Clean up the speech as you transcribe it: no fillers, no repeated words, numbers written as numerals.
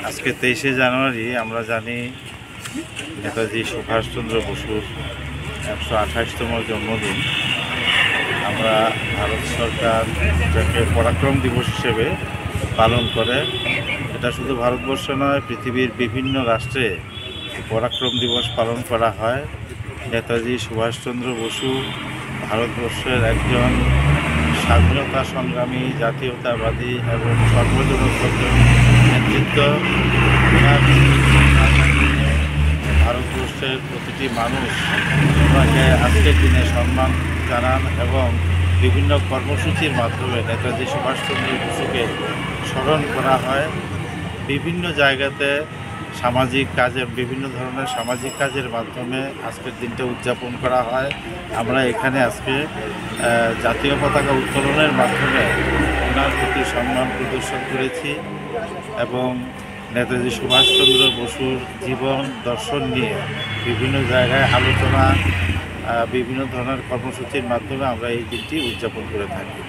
আজকে 23শে জানুয়ারি আমরা জানি নেতাজি সুভাষচন্দ্র বসুর 128তম জন্মদিন। আমরা ভারত সরকার যাকে পরাক্রম দিবস হিসেবে পালন করে, এটা শুধু ভারতবর্ষ নয়, পৃথিবীর বিভিন্ন রাষ্ট্রে পরাক্রম দিবস পালন করা হয়। নেতাজি সুভাষচন্দ্র বসু ভারতবর্ষের একজন স্বাধীনতা সংগ্রামী, জাতীয়তাবাদী এবং সর্বজনশ্রদ্ধ নেতৃত্ব। ভারতবর্ষের প্রতিটি মানুষ ওনাকে আজকের দিনে সম্মান জানান এবং বিভিন্ন কর্মসূচির মাধ্যমে নেতাজি সুভাষচন্দ্র বসুকে স্মরণ করা হয়। বিভিন্ন জায়গাতে বিভিন্ন ধরনের সামাজিক কাজের মাধ্যমে আজকের দিনটা উদযাপন করা হয়। আমরা এখানে আজকে জাতীয় পতাকা উত্তোলনের মাধ্যমে ওনার প্রতি সম্মান প্রদর্শন করেছি এবং নেতাজি সুভাষচন্দ্র বসুর জীবন দর্শন নিয়ে বিভিন্ন জায়গায় আলোচনা, বিভিন্ন ধরনের কর্মসূচির মাধ্যমে আমরা এই দিনটি উদযাপন করে থাকি।